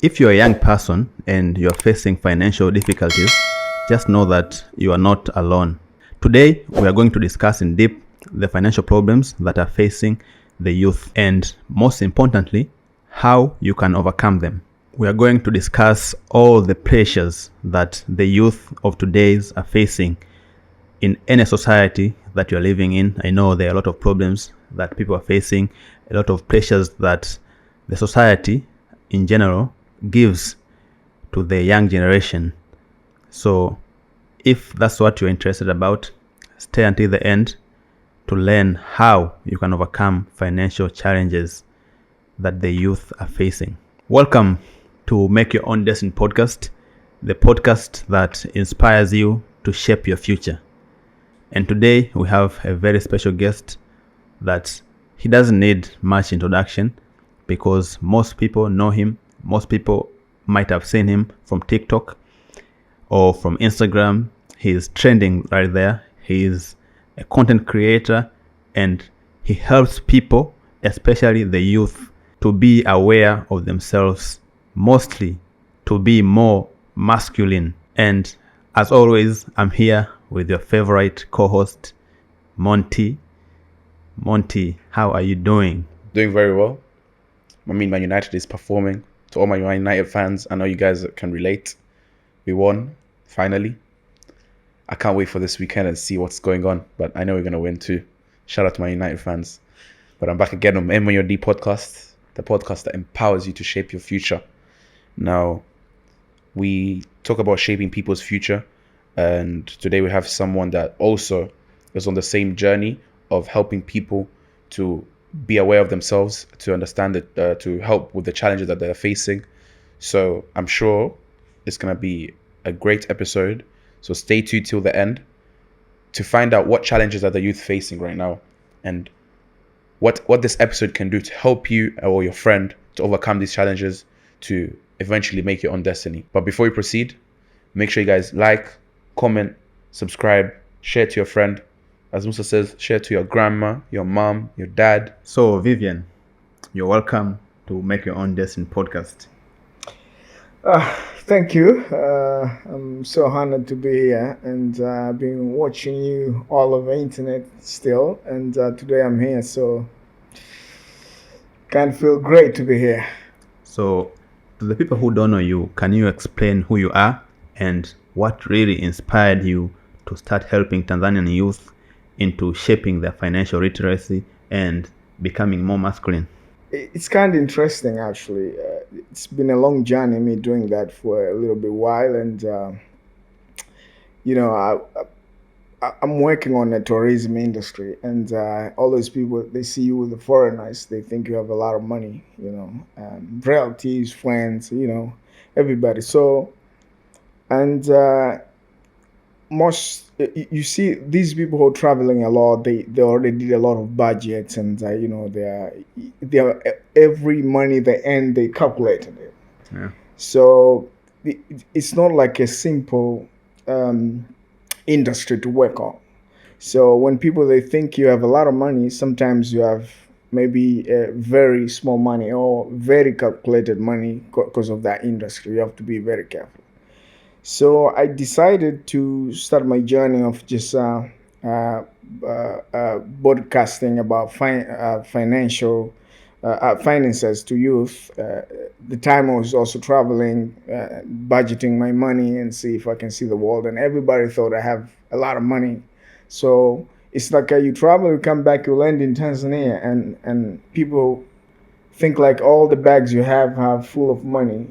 If you're a young person and you're facing financial difficulties, just know that you are not alone. Today, we are going to discuss in depth the financial problems that are facing the youth and, most importantly, how you can overcome them. We are going to discuss all the pressures that the youth of today's are facing in any society that you're living in. I know there are a lot of problems that people are facing, a lot of pressures that the society in general gives to the young generation. So if that's what you're interested about, stay until the end to learn how you can overcome financial challenges that the youth are facing. Welcome to Make Your Own Destiny podcast, the podcast that inspires you to shape your future. And today we have a very special guest that he doesn't need much introduction because most people know him. Most people might have seen him from TikTok or from Instagram. He's trending right there. He is a content creator and he helps people, especially the youth, to be aware of themselves, mostly to be more masculine. And as always, I'm here with your favorite co-host, Monty. Monty, how are you doing? Doing very well. I mean, Man United is performing. To all my Man United fans, I know you guys can relate. We won, finally. I can't wait for this weekend and see what's going on, but I know we're going to win too. Shout out to my United fans. But I'm back again on MYOD podcast, the podcast that empowers you to shape your future. Now, we talk about shaping people's future, and today we have someone that also is on the same journey of helping people to be aware of themselves, to understand that, to help with the challenges that they're facing. So I'm sure it's going to be a great episode. So stay tuned till the end to find out what challenges are the youth facing right now and what this episode can do to help you or your friend to overcome these challenges to eventually make your own destiny. But before we proceed, make sure you guys like, comment, subscribe, share to your friend. As Musa says, share to your grandma, your mom, your dad. So Vivian, you're welcome to Make Your Own Destiny podcast. Thank you. I'm so honored to be here, and I've been watching you all over internet still, and today I'm here, so can feel great to be here. So to the people who don't know you, can you explain who you are and what really inspired you to start helping Tanzanian youth into shaping their financial literacy and becoming more masculine? It's kind of interesting, actually. It's been a long journey, me doing that for a little bit while, and I'm working on the tourism industry, and all those people, they see you with the foreigners, they think you have a lot of money, relatives, friends, everybody. So, and you see these people who are traveling a lot, they already did a lot of budgets, and they are every money they earn, they calculated it. Yeah. So it's not like a simple industry to work on. So when people, they think you have a lot of money, sometimes you have maybe a very small money or very calculated money because of that industry. You have to be very careful. So I decided to start my journey of just broadcasting about financial finances to youth. The time I was also traveling, budgeting my money and see if I can see the world. And everybody thought I have a lot of money. So it's like you travel, you come back, you land in Tanzania, and people think like all the bags you have full of money,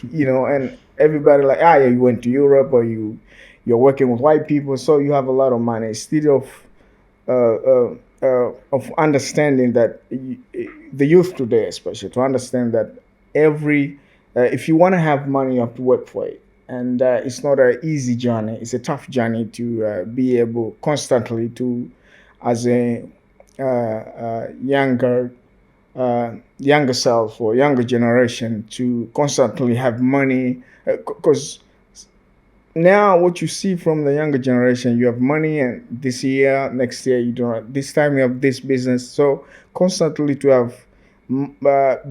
and everybody like, yeah, you went to Europe, or you're working with white people, so you have a lot of money. Instead of understanding that the youth today, especially, to understand that if you want to have money, you have to work for it, and it's not an easy journey. It's a tough journey to be able constantly to, as a younger self or younger generation, to constantly have money, because now what you see from the younger generation, you have money, and this year, next year you don't. This time you have this business, so constantly to have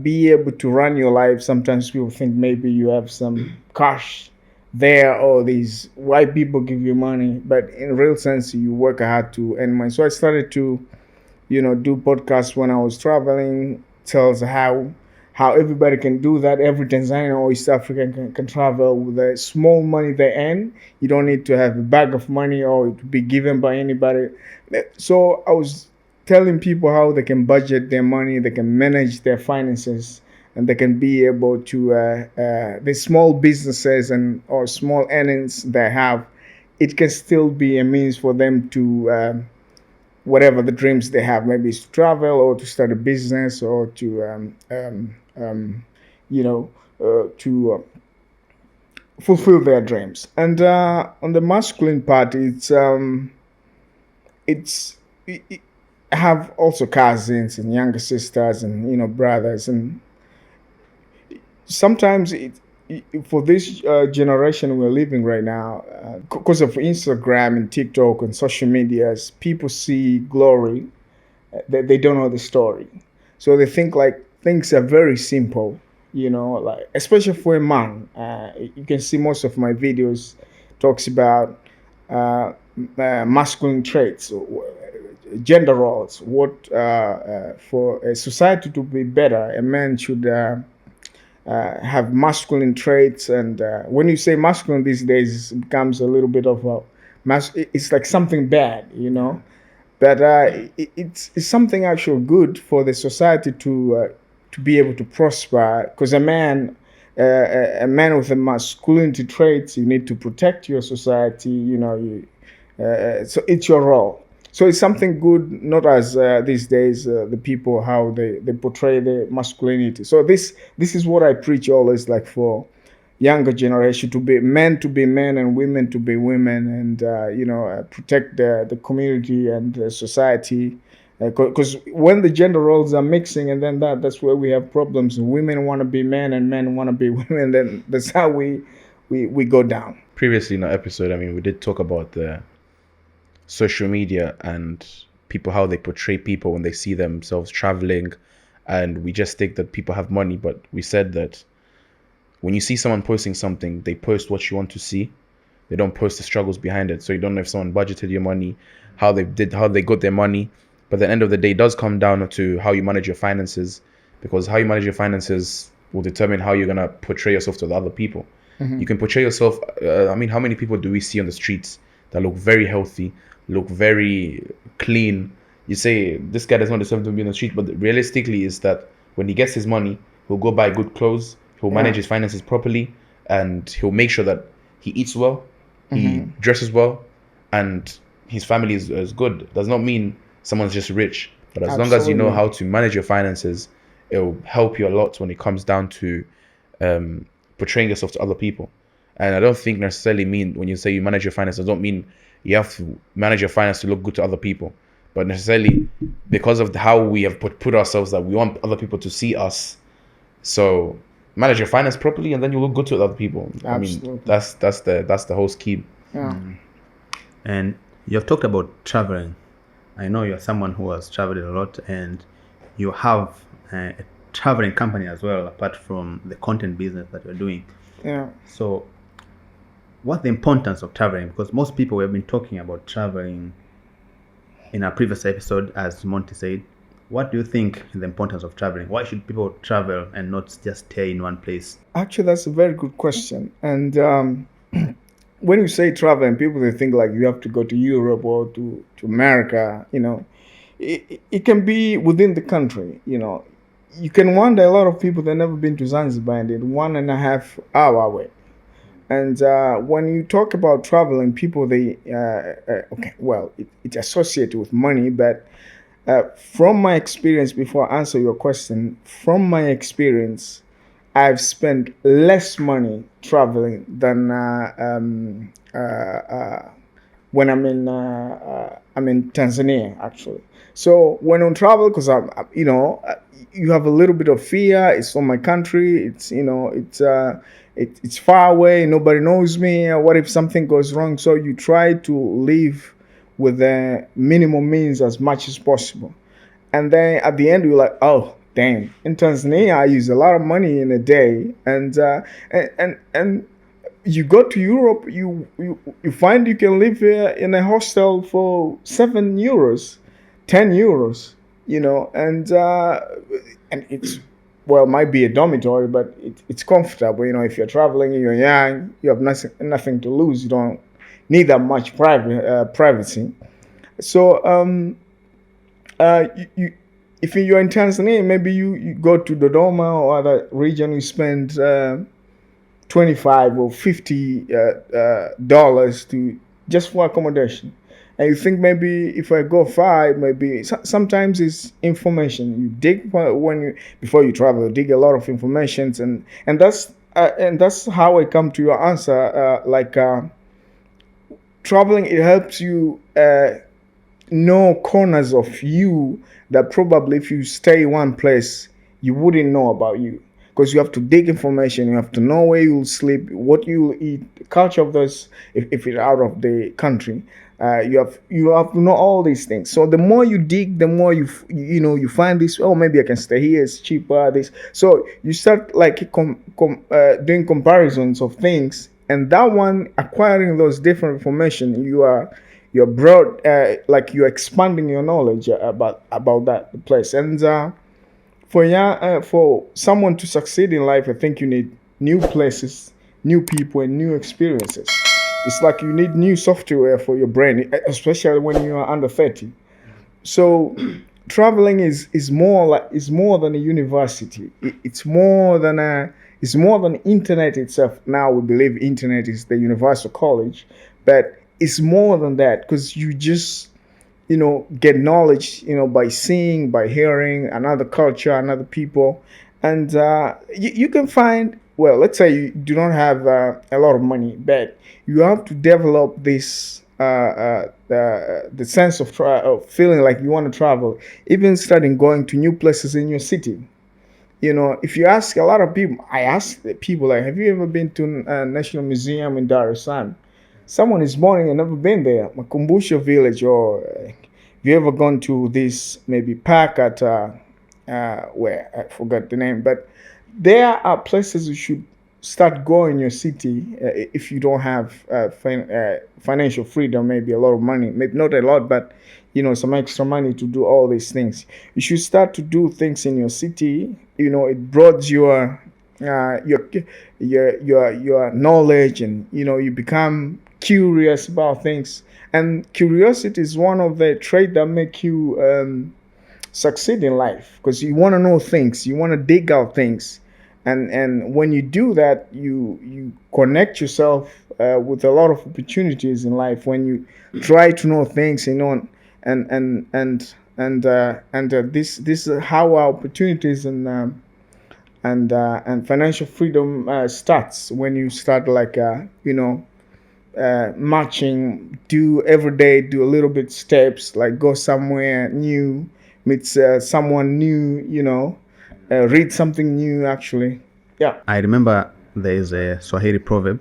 be able to run your life. Sometimes people think maybe you have some cash there, or these white people give you money, but in real sense you work hard to earn money. So I started to do podcasts when I was traveling, tells how everybody can do that. Every Tanzanian or East African can travel with a small money they earn. You don't need to have a bag of money or to be given by anybody. So I was telling people how they can budget their money, they can manage their finances, and they can be able to the small businesses and or small earnings they have. It can still be a means for them to whatever the dreams they have, maybe it's to travel or to start a business or to to fulfill their dreams. And on the masculine part, I have also cousins and younger sisters and brothers, and sometimes for this generation we're living right now, because of Instagram and TikTok and social medias, people see glory, they don't know the story, so they think like things are very simple, like especially for a man. You can see most of my videos talks about masculine traits, gender roles. What for a society to be better, a man should have masculine traits. And when you say masculine these days, it becomes a little bit of it's like something bad. But it's something actually good for the society to be able to prosper, because a man with a masculinity traits, you need to protect your society. So it's your role. So it's something good, not as these days the people how they portray the masculinity. So this is what I preach always, like for younger generation, to be men and women to be women, and protect the community and the society. Because when the gender roles are mixing, and then that's where we have problems. Women want to be men and men want to be women. Then that's how we go down. Previously in our episode, we did talk about the social media and people, how they portray people when they see themselves traveling, and we just think that people have money. But we said that when you see someone posting something, they post what you want to see. They don't post the struggles behind it. So you don't know if someone budgeted your money, how they got their money. But at the end of the day, it does come down to how you manage your finances, because how you manage your finances will determine how you're going to portray yourself to the other people. You can portray yourself. How many people do we see on the streets that look very healthy, look very clean? You say this guy does not deserve to be on the street, but realistically is that when he gets his money, he'll go buy good clothes, he'll manage his finances properly, and he'll make sure that he eats well, he dresses well, and his family is good. Does not mean someone's just rich, but as long as you know how to manage your finances, it'll help you a lot when it comes down to portraying yourself to other people. And I don't think necessarily mean when you say you manage your finances, I don't mean you have to manage your finance to look good to other people, but necessarily because of how we have put ourselves, that we want other people to see us. So manage your finance properly, and then you look good to other people. Absolutely. That's the whole scheme. Yeah. And you've talked about traveling. I know you're someone who has traveled a lot, and you have a traveling company as well, apart from the content business that you're doing. Yeah. So what's the importance of traveling? Because most people, we have been talking about traveling in our previous episode, as Monty said. What do you think is the importance of traveling? Why should people travel and not just stay in one place? Actually, that's a very good question. And when you say traveling, people, they think like you have to go to Europe or to America. It can be within the country. You can wonder, a lot of people that never been to Zanzibar, and it's 1.5 hour away. And when you talk about traveling, people, they it's associated with money. But from my experience, before I answer your question, from my experience, I've spent less money traveling than when I'm in Tanzania, actually. So when on travel, because you have a little bit of fear. It's from my country. It's far away. Nobody knows me. What if something goes wrong? So you try to live with the minimum means as much as possible. And then at the end, you're like, oh, damn, in Tanzania I use a lot of money in a day, and you go to Europe, you find you can live in a hostel for €7, €10, and it's, well, might be a dormitory, but it's comfortable. If you're traveling, you're young, you have nothing to lose. You don't need that much privacy. So if you're in Tanzania, maybe you go to Dodoma or other region, you spend 25 or $50 to just for accommodation. And you think maybe if I go far, maybe sometimes it's information. You dig before you travel, you dig a lot of information, and that's how I come to your answer. Traveling, it helps you know corners of you that probably if you stay one place you wouldn't know about you, because you have to dig information. You have to know where you'll sleep, what you'll eat, the culture of those, if it's out of the country. You have to know all these things. So the more you dig, the more you find this. Oh, maybe I can stay here. It's cheaper. This. So you start like doing comparisons of things, and that one, acquiring those different information, you're broad, like you're expanding your knowledge about that place. And for someone to succeed in life, I think you need new places, new people, and new experiences. It's like you need new software for your brain, especially when you are under 30. So traveling is more than a university. It's more than internet itself. Now we believe internet is the universal college, but it's more than that, because you just get knowledge by seeing, by hearing another culture, another people. And you can find, well, let's say you do not have a lot of money, but you have to develop this the sense of feeling like you want to travel, even starting going to new places in your city. If you ask a lot of people, I ask people, like, have you ever been to a National Museum in Dar es Salaam? Someone is born and never been there. Makumbusho Village, or have you ever gone to this maybe park at where I forgot the name, but there are places you should start going in your city if you don't have financial freedom, maybe a lot of money, maybe not a lot, but some extra money to do all these things. You should start to do things in your city. It broadens your knowledge, and you become curious about things. And curiosity is one of the traits that make you succeed in life, because you want to know things, you want to dig out things, and when you do that, you connect yourself with a lot of opportunities in life when you try to know things, and this is how our opportunities and financial freedom starts, when you start like marching, do every day, do a little bit steps, like go somewhere new, meet someone new, read something new, actually. Yeah. I remember there is a Swahili proverb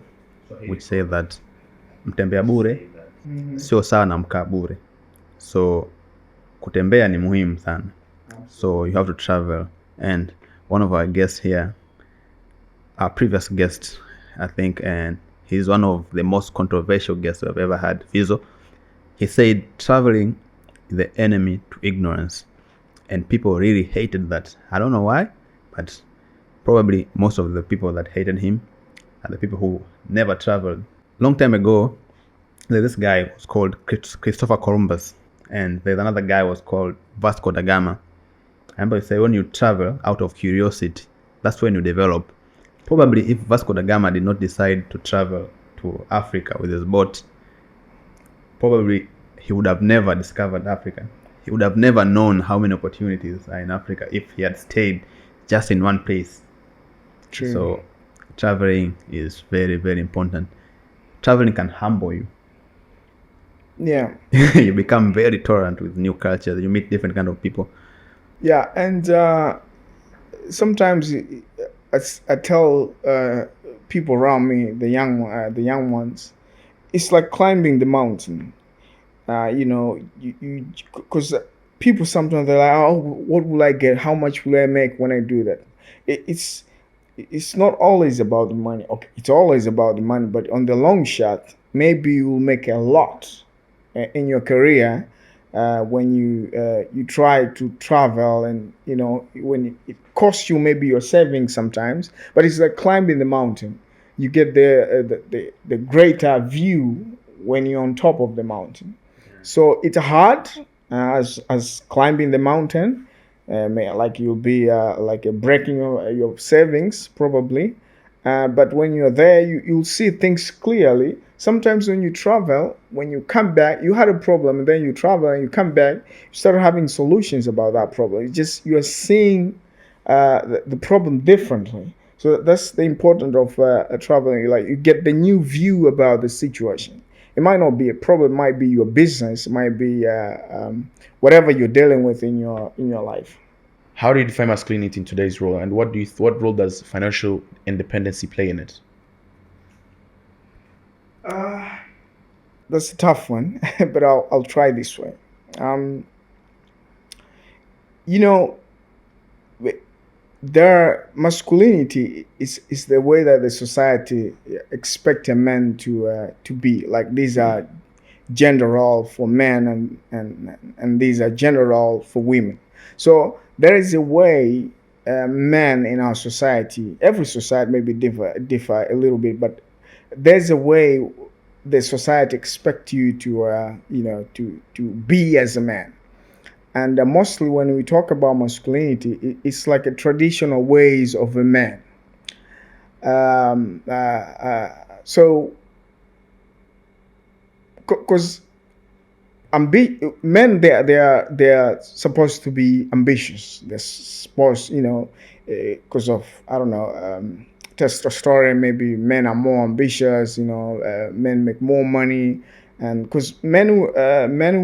which says that mtembea bure sio sawa na mkaa bure. So kutembea ni muhimu sana. So you have to travel. And one of our guests here, our previous guest, I think, and he's one of the most controversial guests we've ever had, Fizo. He said traveling is the enemy to ignorance. And people really hated that. I don't know why, but probably most of the people that hated him are the people who never traveled. Long time ago, there's this guy was called Christopher Columbus, and there's another guy was called Vasco da Gama. I remember you say when you travel out of curiosity, that's when you develop. Probably if Vasco da Gama did not decide to travel to Africa with his boat, probably he would have never discovered Africa. He would have never known how many opportunities are in Africa if he had stayed just in one place. True. So traveling is very, very important. Traveling can humble you. Yeah. You become very tolerant with new cultures. You meet different kind of people. Yeah, and sometimes I tell people around me, the young ones, it's like climbing the mountain. Because people sometimes they're like, oh, what will I get? How much will I make when I do that? It's not always about the money. Okay, it's always about the money, but on the long shot, maybe you will make a lot in your career when you try to travel, and when it costs you maybe your savings sometimes, but it's like climbing the mountain. You get the greater view when you're on top of the mountain. So it's hard as climbing the mountain. Like you'll be like breaking your savings probably. But when you're there, you'll see things clearly. Sometimes when you travel, when you come back, you had a problem, and then you travel and you come back, you start having solutions about that problem. It's just you're seeing the problem differently. So that's the importance of traveling. Like you get the new view about the situation. It might not be a problem. It might be your business. It might be whatever you're dealing with in your life. How do you define masculinity in today's role, and what role does financial independency play in it? That's a tough one, but I'll try this way. You know, their masculinity is the way that the society expect a man to be. Like these are gender role for men, and these are gender role for women. So there is a way men in our society, every society maybe differ a little bit, but there's a way the society expect you to be as a man. And mostly when we talk about masculinity, it's like a traditional ways of a man. So, because men, they are supposed to be ambitious. They're supposed, because of, I don't know, testosterone. Maybe men are more ambitious. Men make more money. And because men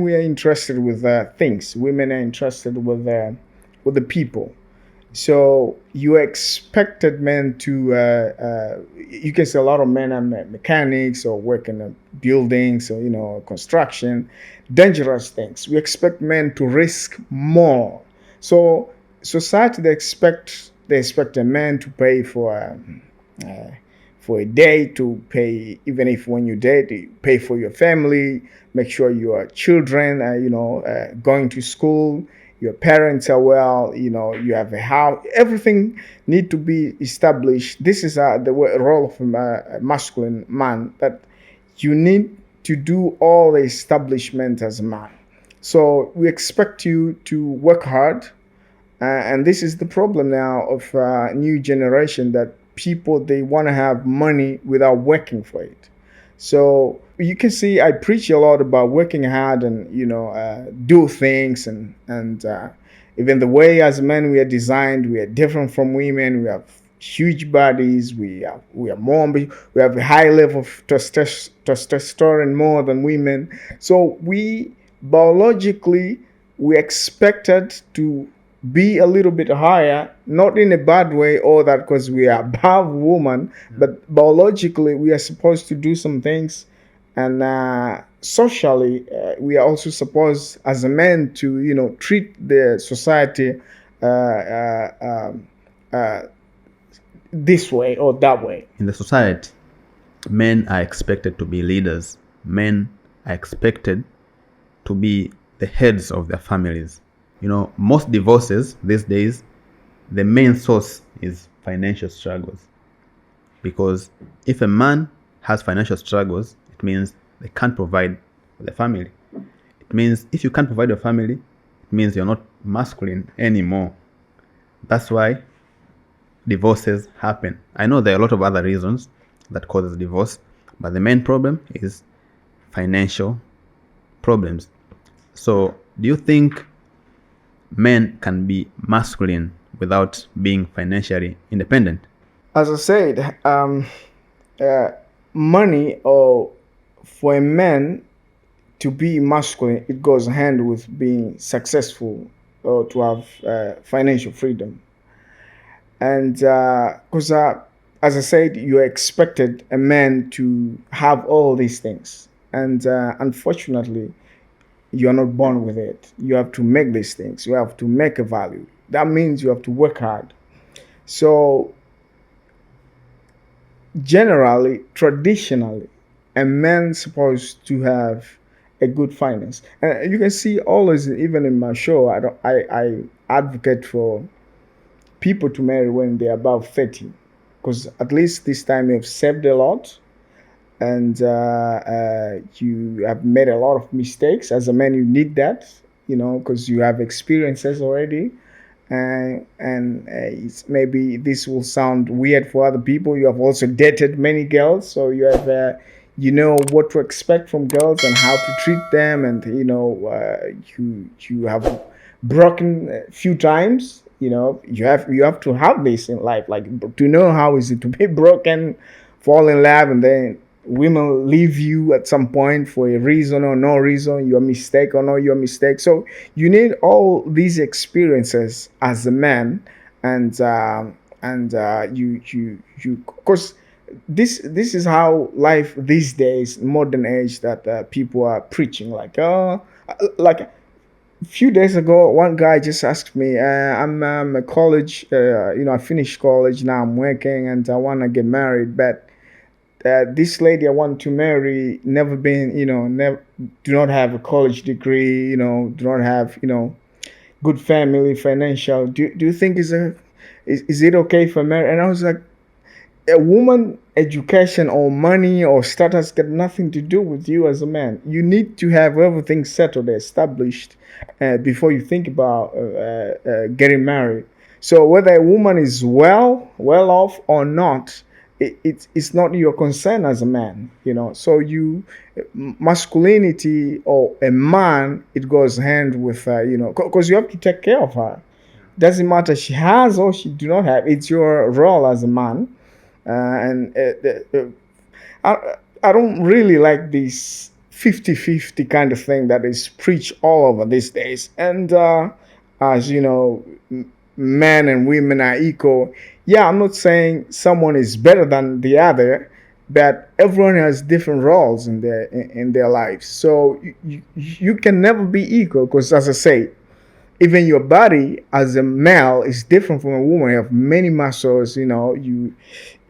we are interested with things, women are interested with the people. So you expected men to. You can see a lot of men are mechanics or work in buildings or construction, dangerous things. We expect men to risk more. So society they expect a man to pay for a day, to pay, even if when you date, you pay for your family, make sure your children are going to school, your parents are well, you have a house, everything need to be established. This is the role of a masculine man, that you need to do all the establishment as a man. So we expect you to work hard, and this is the problem now of new generation, that people, they want to have money without working for it. So you can see I preach a lot about working hard and do things, and even the way as men we are designed, we are different from women. We have huge bodies. We are more. We have a high level of testosterone more than women. So we biologically we expected to be a little bit higher, not in a bad way or that because we are above woman, but biologically we are supposed to do some things, and socially we are also supposed as a man to treat the society this way or that way. In the society, men are expected to be leaders. Men are expected to be the heads of their families. Most divorces these days, the main source is financial struggles. Because if a man has financial struggles, it means they can't provide for the family. It means if you can't provide your family, it means you're not masculine anymore. That's why divorces happen. I know there are a lot of other reasons that causes divorce, but the main problem is financial problems. So do you think men can be masculine without being financially independent? As I said, money, or for a man to be masculine, it goes hand with being successful or to have financial freedom. And because as I said, you expected a man to have all these things, and unfortunately, You are not born with it. You have to make these things. You have to make a value. That means you have to work hard. So generally, traditionally, a man's supposed to have a good finance. And you can see always, even in my show, I advocate for people to marry when they're above 30, because at least this time you've saved a lot, and you have made a lot of mistakes. As a man, you need that, because you have experiences already. And it's, maybe this will sound weird for other people. You have also dated many girls, so you have what to expect from girls and how to treat them, and you have broken a few times. You have to have this in life, like to know how is it to be broken, fall in love, and then women leave you at some point for a reason or no reason, your mistake or not your mistake. So you need all these experiences as a man, and you because this is how life these days, modern age, that people are preaching, like a few days ago, one guy just asked me, I'm a college, I finished college, now I'm working and I want to get married, but this lady I want to marry never been, never, do not have a college degree, do not have, good family, financial. Do you think is it okay for marriage? And I was like, a woman education or money or status got nothing to do with you as a man. You need to have everything settled, established, before you think about getting married. So whether a woman is well off or not, it's not your concern as a man. So masculinity or a man, it goes hand with because you have to take care of her. Doesn't matter she has or she do not have. It's your role as a man. And I don't really like this 50-50 kind of thing that is preached all over these days. And as you know, men and women are equal. Yeah, I'm not saying someone is better than the other, but everyone has different roles in their lives. So you can never be equal, because, as I say, even your body as a male is different from a woman. You have many muscles, you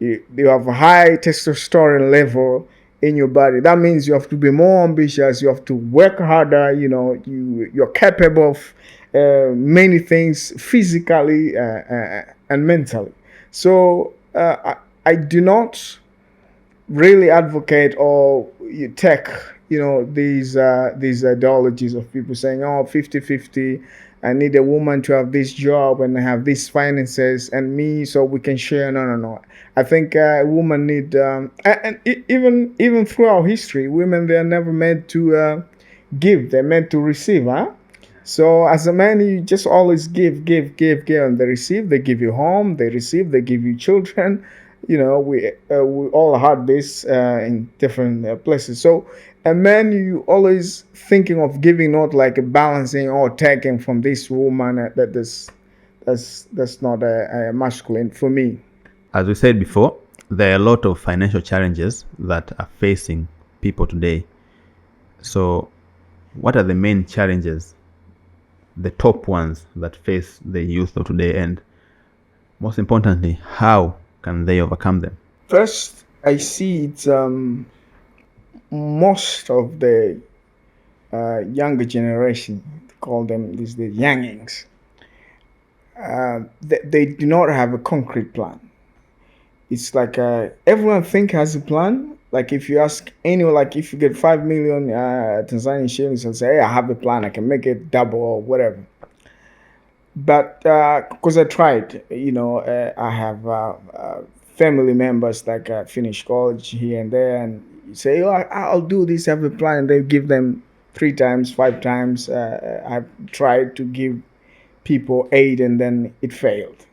have a high testosterone level in your body. That means you have to be more ambitious, you have to work harder, you're capable of many things physically and mentally. So I do not really advocate or you take these ideologies of people saying, oh, 50-50, I need a woman to have this job and have these finances and me so we can share. No. I think a woman need even throughout history, women, they are never meant to give, they're meant to receive, huh? So as a man, you just always give, and they receive. They give you home. They receive. They give you children. We all had this in different places. So a man, you always thinking of giving, not like a balancing or taking from this woman. That's not a masculine for me. As we said before, there are a lot of financial challenges that are facing people today. So what are the main challenges, the top ones that face the youth of today, and most importantly, how can they overcome them? First, I see it's most of the younger generation, call them the youngings, they do not have a concrete plan. It's like everyone has a plan. Like if you ask anyone, like if you get 5 million Tanzanian shillings and say, hey, I have a plan, I can make it double or whatever. But because I tried, I have family members like finish college here and there, and you say, oh, I'll do this, have a plan, and they give them 3 times, 5 times. I've tried to give people aid, and then it failed.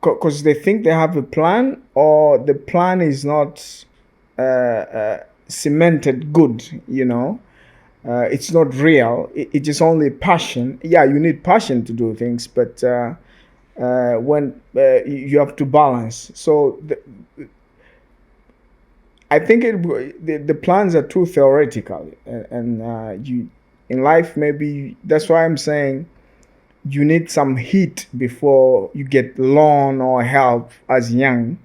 Because they think they have a plan, or the plan is not cemented good, it's not real. It is only passion. Yeah, you need passion to do things, but when you have to balance. So I think the plans are too theoretical, and you in life maybe that's why I'm saying you need some heat before you get loan or help as young,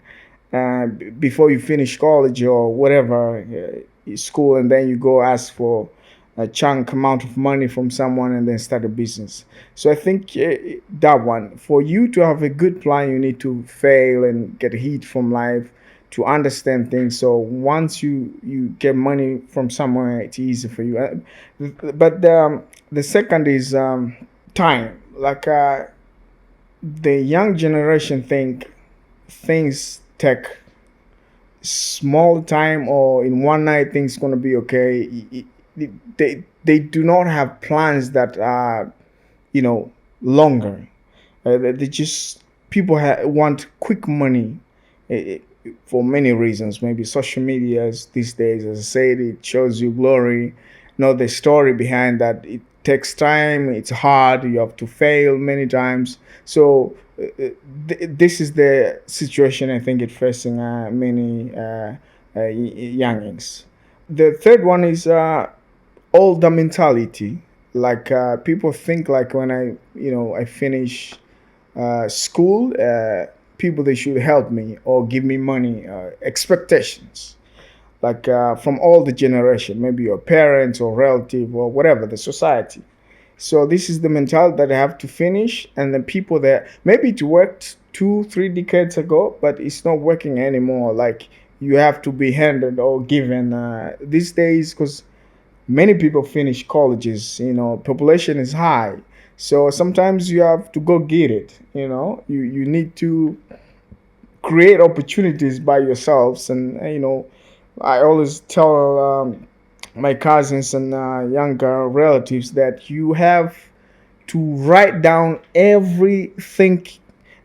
before you finish college or whatever school, and then you go ask for a chunk amount of money from someone and then start a business. So I think that one, for you to have a good plan, you need to fail and get heat from life to understand things. So once you get money from somewhere, it's easy for you. But the second is time. Like the young generation think things take small time or in one night things gonna be okay. They do not have plans that are longer. They just people want quick money, eh, for many reasons. Maybe social medias these days, as I said, it shows you glory, not the story behind that. It takes time. It's hard. You have to fail many times. So this is the situation I think it's facing many youngings. The third one is older mentality. Like people think like when I finish school, people they should help me or give me money. Expectations like from all the generation, maybe your parents or relative or whatever the society. So this is the mentality that I have to finish, and then people that maybe it worked 2 3 decades ago, but it's not working anymore. Like you have to be handed or given these days, because many people finish colleges. Population is high, so sometimes you have to go get it. You need to create opportunities by yourselves, and I always tell my cousins and younger relatives that you have to write down everything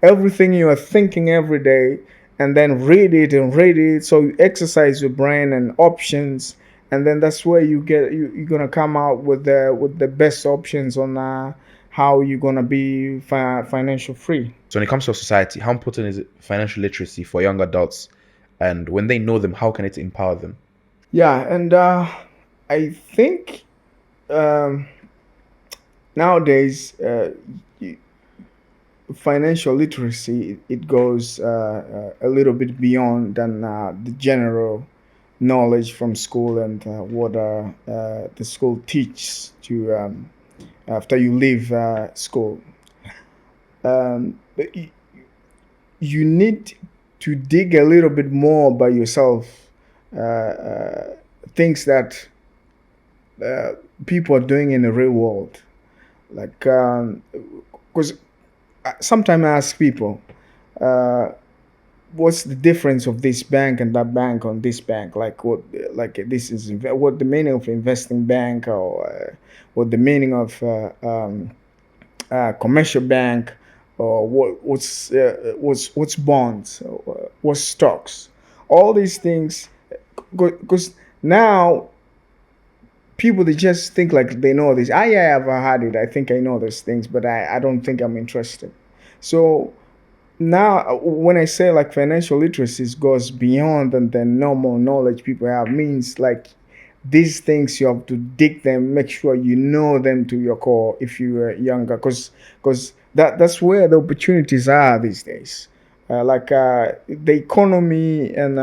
you are thinking every day, and then read it, so you exercise your brain and options, and then that's where you're gonna come out with the best options on how you're gonna be financial free. So when it comes to society, how important is financial literacy for young adults? And when they know them, how can it empower them? Yeah, and I think um, nowadays financial literacy it goes a little bit beyond than the general knowledge from school, and what the school teaches to after you leave school. But you need to dig a little bit more by yourself, things that uh, people are doing in the real world. Like, because sometimes I ask people, uh, what's the difference of this bank and that bank on this bank? Like like this is what the meaning of investing bank, or what the meaning of commercial bank, or what's bonds, or what's stocks, all these things. Because now people they just think like they know this. Yeah, I've had it. I think I know those things, but I don't think I'm interested. So now when I say like financial literacy goes beyond than the normal knowledge people have, means like these things you have to dig them, make sure you know them to your core if you are younger, because that's where the opportunities are these days. Like the economy and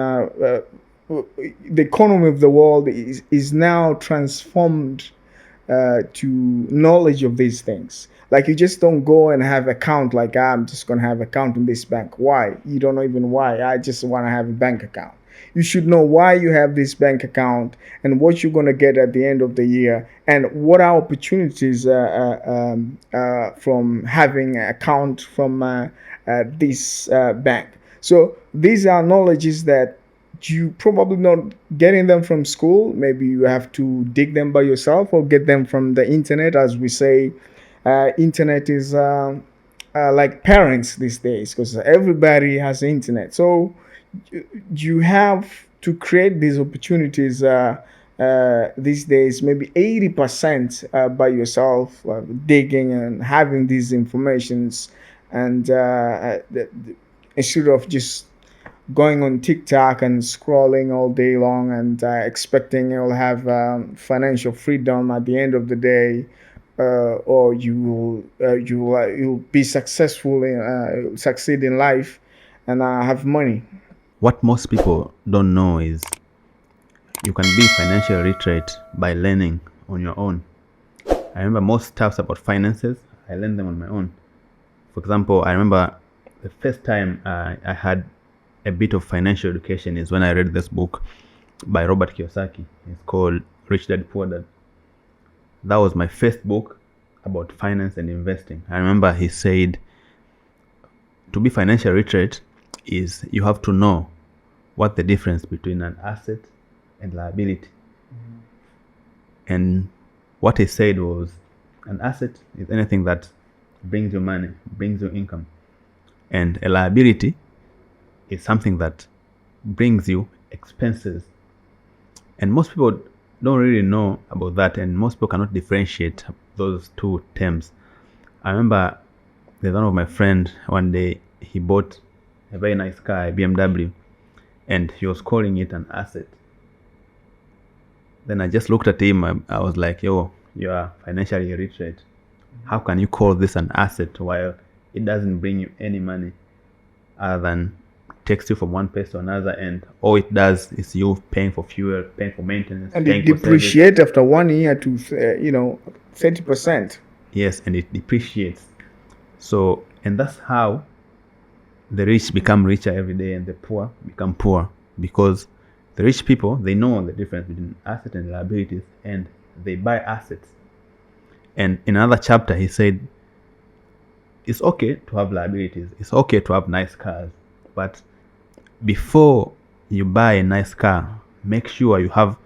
the economy of the world is now transformed to knowledge of these things. Like you just don't go and have account like I'm just gonna have account in this bank. Why? You don't know even why. I just want to have a bank account. You should know why you have this bank account and what you're gonna get at the end of the year, and what are opportunities from having an account from this bank. So these are knowledges that you probably not getting them from school. Maybe you have to dig them by yourself or get them from the internet. As we say, internet is like parents these days, because everybody has internet. So you have to create these opportunities these days, maybe 80% by yourself, digging and having these informations, and instead of just going on TikTok and scrolling all day long and expecting you'll have financial freedom at the end of the day, or you'll be successful succeed in life and have money. What most people don't know is you can be financially literate by learning on your own. I remember most stuffs about finances, I learned them on my own. For example, I remember the first time I had a bit of financial education is when I read this book by Robert Kiyosaki. It's called Rich Dad Poor Dad. That was my first book about finance and investing. I remember he said to be financially literate is you have to know what the difference between an asset and liability. And what he said was an asset is anything that brings you money, brings you income. And a liability is something that brings you expenses. And most people don't really know about that, and most people cannot differentiate those two terms. I remember there's one of my friends, one day he bought a very nice car, a BMW, and he was calling it an asset. Then I just looked at him, I was like, yo, you are financially illiterate. How can you call this an asset while it doesn't bring you any money other than takes you from one place to another, and all it does is you paying for fuel, paying for maintenance, And paying it for service. depreciates after 1 year to 30%. Yes, and it depreciates. So, and that's how the rich become richer every day and the poor become poor, because the rich people, they know the difference between asset and liabilities, and they buy assets. And in another chapter, he said, it's okay to have liabilities. It's okay to have nice cars. But before you buy a nice car, make sure you have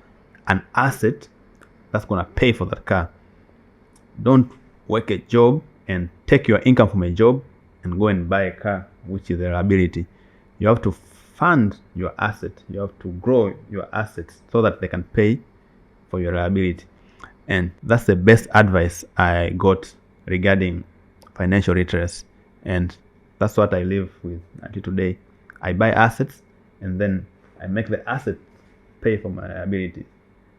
an asset that's going to pay for that car. Don't work a job and take your income from a job and go and buy a car, which is a liability. You have to fund your asset. You have to grow your assets so that they can pay for your liability. And that's the best advice I got regarding financial literacy. And that's what I live with until today. I buy assets and then I make the assets pay for my liability.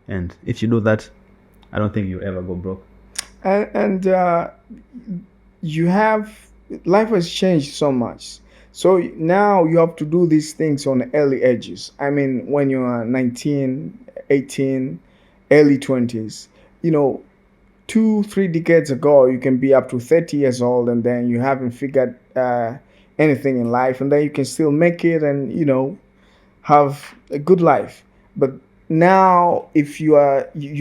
And if you do that, I don't think you ever go broke. And you have, life has changed so much. So now you have to do these things on the early ages. I mean, when you are 19, 18, early 20s, 2-3 decades ago, you can be up to 30 years old and then you haven't figured anything in life, and then you can still make it and have a good life. But now, if you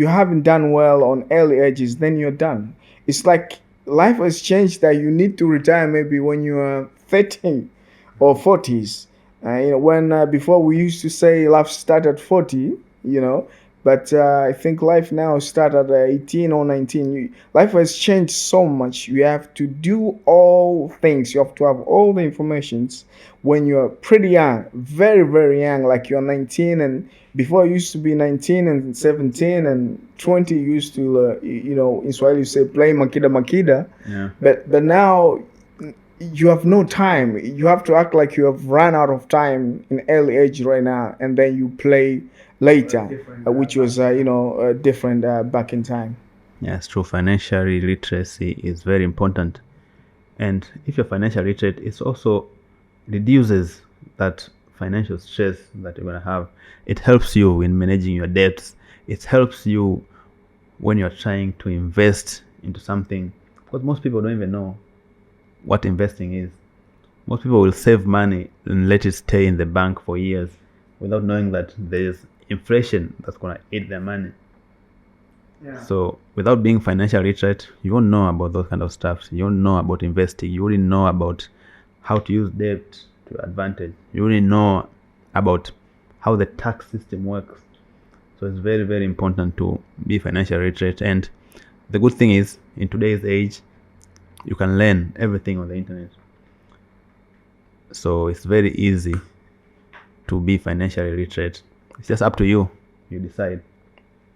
haven't done well on early ages, then you're done. It's like life has changed that you need to retire maybe when you are 30 or 40s. When before we used to say life start at 40, but I think life now start at 18 or 19. Life has changed so much. You have to do all things. You have to have all the informations when you're pretty young, very, very young, like you're 19. And before you used to be 19 and 17 and 20, you used to, in Swahili you say play makida makida. Yeah. But now you have no time. You have to act like you have run out of time in early age right now, and then you play later, which was different back in time. Yes, true. Financial literacy is very important. And if you're financially literate, it also reduces that financial stress that you're going to have. It helps you in managing your debts. It helps you when you're trying to invest into something, because most people don't even know what investing is. Most people will save money and let it stay in the bank for years without knowing that there's inflation that's going to eat their money. Yeah. So without being financially literate, you won't know about those kind of stuff. You won't know about investing. You wouldn't know about how to use debt to your advantage. You wouldn't know about how the tax system works. So it's very, very important to be financially literate. And the good thing is, in today's age, you can learn everything on the internet. So it's very easy to be financially literate. It's just up to you. You decide.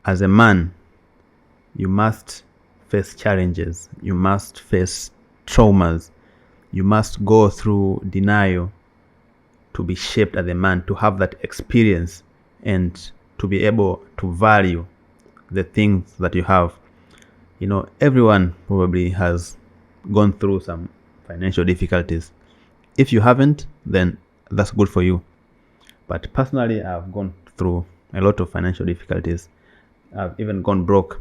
As a man, you must face challenges. You must face traumas. You must go through denial. to be shaped as a man, to have that experience, and to be able to value the things that you have. Everyone probably has gone through some financial difficulties. If you haven't, then that's good for you. But personally, I've gone through a lot of financial difficulties. I've even gone broke,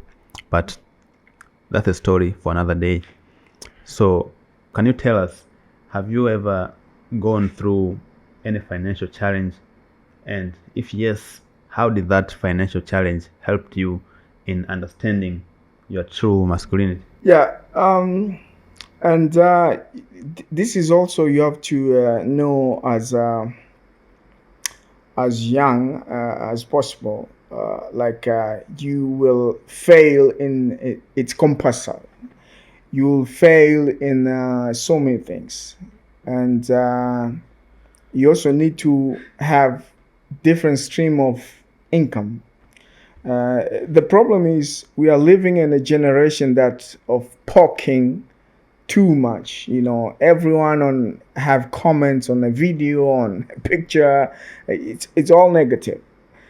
but that's a story for another day. So can you tell us, have you ever gone through any financial challenge? And if yes, how did that financial challenge help you in understanding your true masculinity? Yeah. And this is also, you have to know as young as possible. You will fail in it's compulsory. You will fail in so many things, and you also need to have different stream of income. The problem is we are living in a generation that of poking too much. Everyone on have comments on a video, on a picture. It's all negative.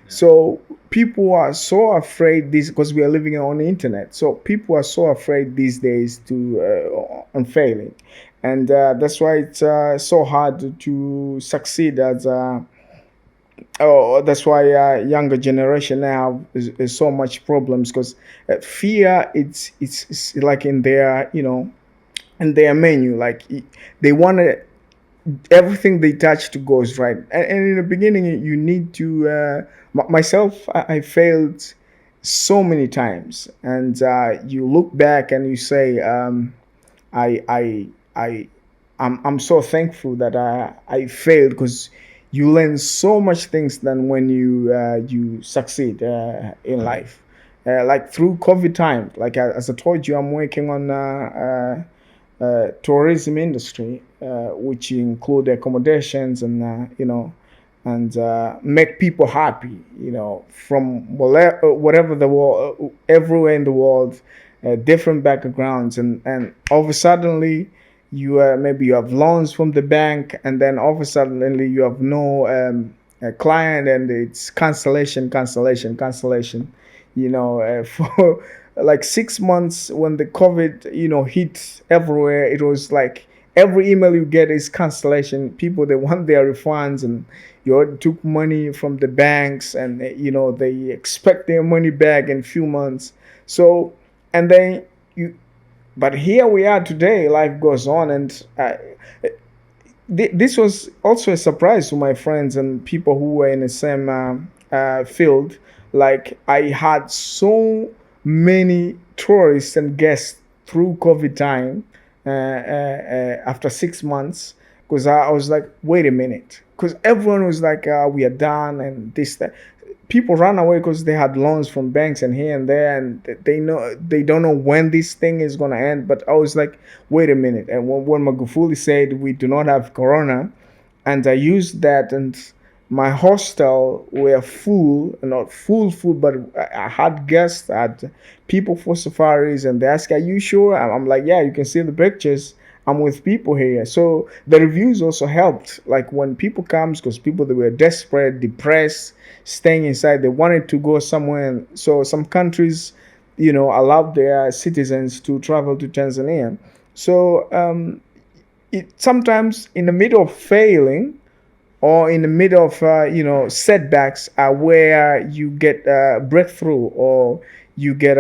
So people are so afraid this, because we are living on the internet. So people are so afraid these days to on failing, and that's why it's so hard to succeed as. That's why younger generation now is so much problems, because fear it's like in their in their menu. Like they want everything they touch to goes right, and in the beginning you need to myself, I failed so many times, and you look back and you say I I I I'm so thankful that I failed, because you learn so much things than when you succeed in life. Like through COVID time, like as I told you, I'm working on tourism industry, which include accommodations and and make people happy. From whatever the world, everywhere in the world, different backgrounds, and all of a suddenly you maybe you have loans from the bank, and then all of a sudden you have no client, and it's cancellation. For like 6 months when the COVID hit everywhere, it was like every email you get is cancellation. People, they want their refunds, and you already took money from the banks, and they expect their money back in a few months. So, and then but here we are today. Life goes on, and this was also a surprise to my friends and people who were in the same field. Like I had so many tourists and guests through COVID time after 6 months, because I was like, wait a minute, because everyone was like, we are done, and this that. People ran away because they had loans from banks and here and there, and they don't know when this thing is gonna end. But I was like, wait a minute. And when Magufuli said we do not have corona, and I used that, and my hostel were full, not full, but I had guests, I had people for safaris, and they asked, are you sure? I'm like, yeah, you can see the pictures. I'm with people here. So the reviews also helped. Like when people comes, because people, they were desperate, depressed, staying inside, they wanted to go somewhere. And so some countries, allowed their citizens to travel to Tanzania. So it sometimes in the middle of failing, or in the middle of setbacks, are where you get breakthrough, or you get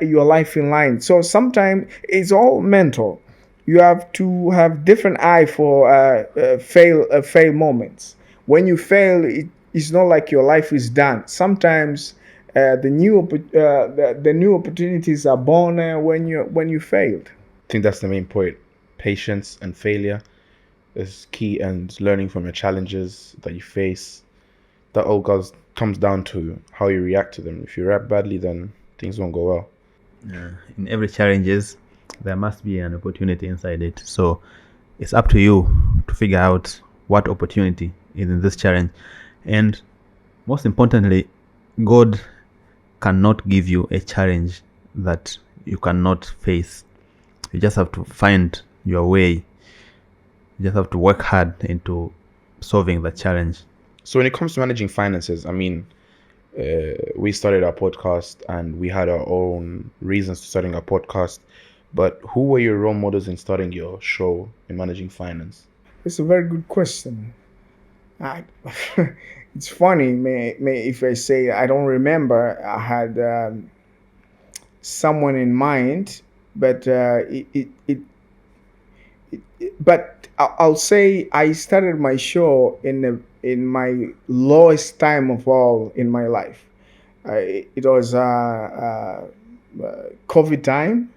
your life in line. So sometimes it's all mental. You have to have different eye for fail moments. When you fail, it's not like your life is done. Sometimes the new opportunities are born when you failed. I think that's the main point. Patience and failure is key, and learning from your challenges that you face. That all comes down to how you react to them. If you react badly, then things won't go well. In every challenges, there must be an opportunity inside it. So it's up to you to figure out what opportunity is in this challenge. And most importantly, God cannot give you a challenge that you cannot face. You just have to find your way. You just have to work hard into solving the challenge? So when it comes to managing finances, I mean, we started our podcast and we had our own reasons to starting our podcast. But who were your role models in starting your show in managing finance? It's a very good question. I, it's funny, if I say I don't remember. I had someone in mind, but but I'll say I started my show in my lowest time of all in my life. It was COVID time,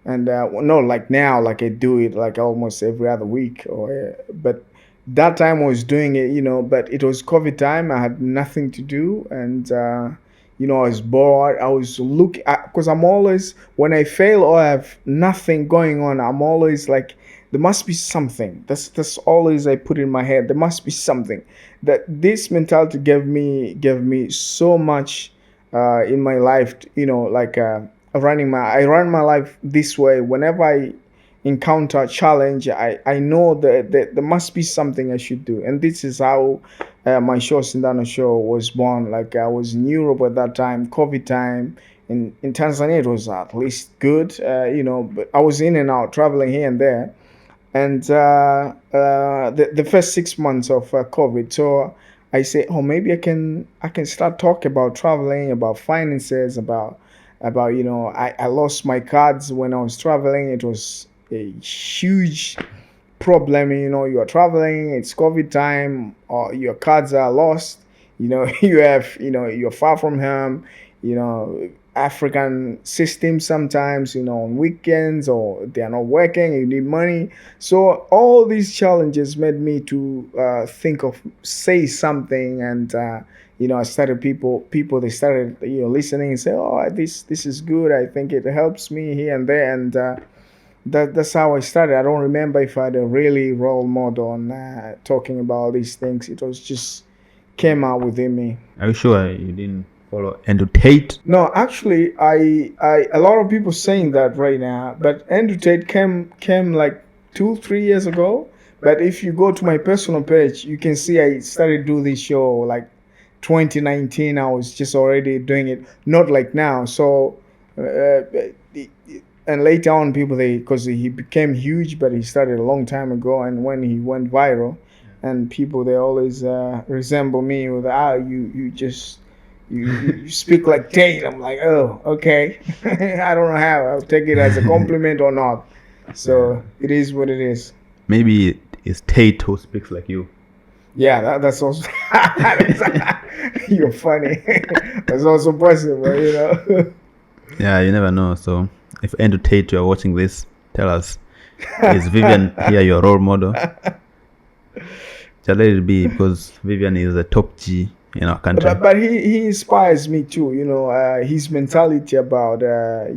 and no, like now, like I do it like almost every other week, or but that time I was doing it, but it was COVID time. I had nothing to do, and I was bored. I was looking because I'm always, when I fail or I have nothing going on, I'm always like, there must be something. That's always I put in my head. There must be something. That this mentality gave me so much in my life. Like I run my life this way. Whenever I encounter a challenge, I know that there must be something I should do, and this is how my show Sindano Show was born. Like I was in Europe at that time, COVID time. In Tanzania, it was at least good, but I was in and out, traveling here and there, and the first 6 months of COVID. So I say, oh, maybe I can start talking about traveling, about finances, about I lost my cards when I was traveling. It was a huge problem. You are traveling, it's COVID time, or your cards are lost. You're far from home. African system sometimes, on weekends, or they are not working, you need money. So all these challenges made me to think of say something, and I started people they started listening and say, oh, this is good, I think it helps me here and there, and that's how I started. I don't remember if I had a really role model on talking about these things. It was just came out within me. Are you sure you didn't follow Andrew Tate? No, actually, I a lot of people saying that right now, but Andrew Tate came like 2-3 years ago. But if you go to my personal page, you can see I started do this show like 2019. I was just already doing it, not like now. So, and later on, people because he became huge, but he started a long time ago. And when he went viral, and people they always resemble me with you just. You speak like Tate. I'm like, oh, okay. I don't know how. I'll take it as a compliment or not. So it is what it is. Maybe it's Tate who speaks like you. Yeah, that's also. You're funny. That's also possible, Yeah, you never know. So if Andrew Tate, you're watching this, tell us, is Vivian here your role model? Shall let it be, because Vivian is a top G in our country. But he inspires me too. His mentality about a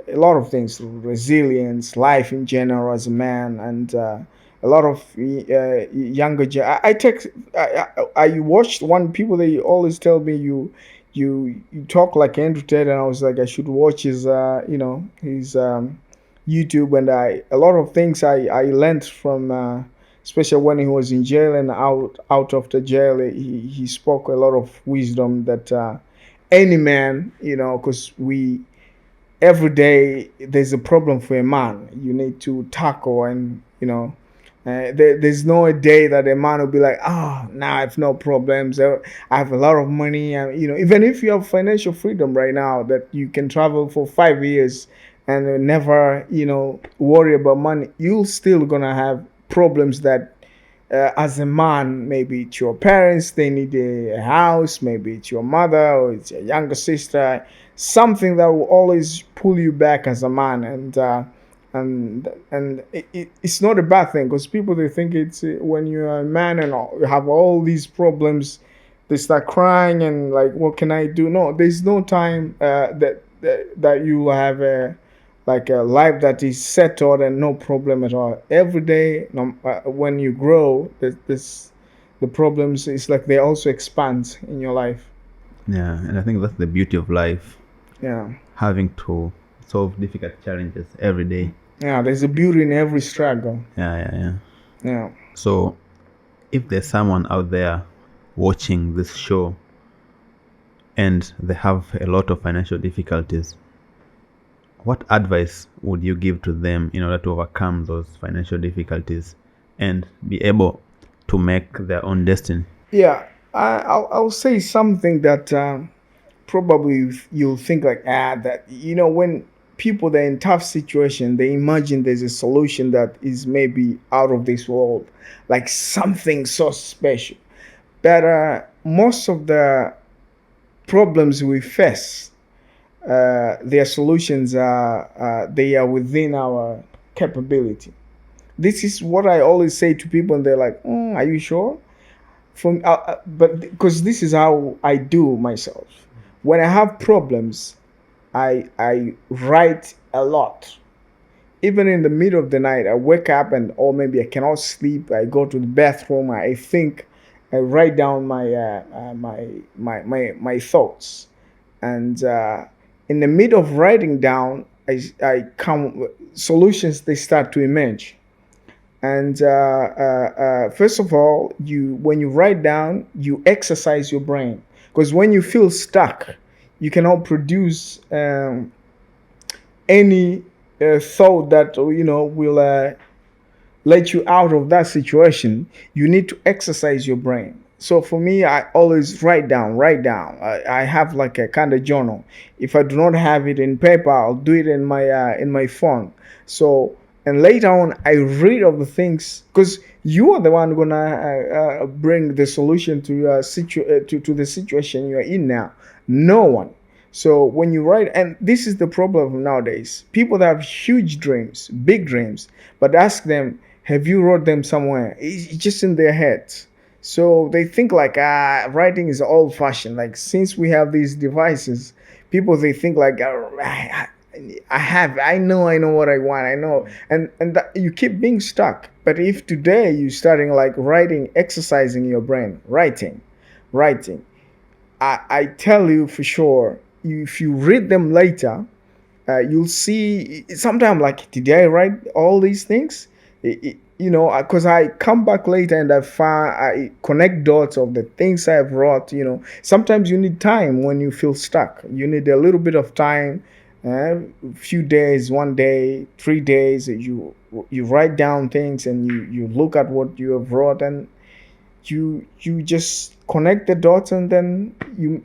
lot of things, resilience, life in general as a man, and a lot of younger. I watched one people. They always tell me you talk like Andrew Tate, and I was like, I should watch his his YouTube, and a lot of things I learned from. Especially when he was in jail and out of the jail, he spoke a lot of wisdom that any man, because every day there's a problem for a man you need to tackle, and there's no a day that a man will be like, now I have no problems, I have a lot of money, even if you have financial freedom right now that you can travel for 5 years and never worry about money, you're still gonna have problems that as a man, maybe it's your parents, they need a house, maybe it's your mother or it's your younger sister, something that will always pull you back as a man, and it's not a bad thing, because people they think it's when you're a man and you have all these problems, they start crying and like, what can I do? No, there's no time that you have a life that is settled and no problem at all. Every day, when you grow, the problems is like they also expand in your life. Yeah, and I think that's the beauty of life. Yeah. Having to solve difficult challenges every day. Yeah, there's a beauty in every struggle. Yeah. Yeah. So, if there's someone out there watching this show and they have a lot of financial difficulties, what advice would you give to them in order to overcome those financial difficulties and be able to make their own destiny? Yeah, I'll say something that probably you'll think like, that, when people that are in tough situation, they imagine there's a solution that is maybe out of this world, like something so special. But most of the problems we face, their solutions they are within our capability. This is what I always say to people, and they're like, "Are you sure?" But because this is how I do myself. When I have problems, I write a lot. Even in the middle of the night, I wake up or maybe I cannot sleep. I go to the bathroom. I think. I write down my thoughts, and in the middle of writing down, I come solutions. They start to emerge. And first of all, when you write down, you exercise your brain, because when you feel stuck, you cannot produce any thought that will let you out of that situation. You need to exercise your brain. So for me, I always write down. I have like a kind of journal. If I do not have it in paper, I'll do it in my phone. So, and later on, I read of the things, because you are the one gonna bring the solution to your to the situation you're in now. No one. So when you write, and this is the problem nowadays, people that have huge dreams, big dreams, but ask them, have you wrote them somewhere? It's just in their heads. So they think like, writing is old fashioned. Like, since we have these devices, they think like, I know what I want. I know. And that, you keep being stuck. But if today you're starting like writing, exercising your brain, writing, I tell you for sure, if you read them later, you'll see sometimes like, did I write all these things? Because I come back later and I connect dots of the things I've wrote. Sometimes you need time when you feel stuck. You need a little bit of time, a few days, 1 day, 3 days. You write down things, and you look at what you have wrote, and you just connect the dots, and then you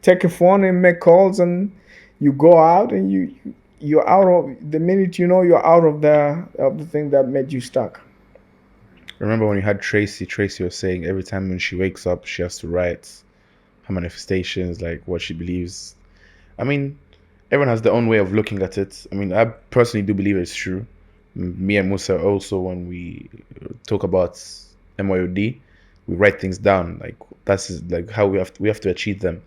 take a phone and make calls, and you go out, and you're out of the minute you're out of the thing that made you stuck. Remember when you had Tracy was saying every time when she wakes up, she has to write her manifestations, like what she believes. I mean, everyone has their own way of looking at it. I mean, I personally do believe it's true. Me and Musa also, when we talk about MYOD, we write things down. Like, that's like how we have to achieve them.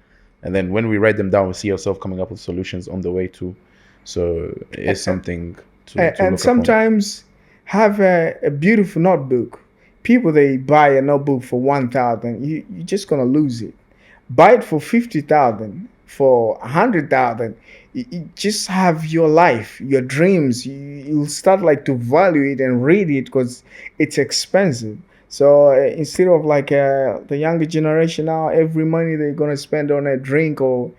And then when we write them down, we see ourselves coming up with solutions on the way too. So it is something to and look sometimes upon. Have a beautiful notebook. People, they buy a notebook for 1,000. You're just gonna lose it. Buy it for 50,000, for 100,000. You just have your life, your dreams. You'll start like to value it and read it, because it's expensive. So instead of like the younger generation now, every money they're gonna spend on a drink or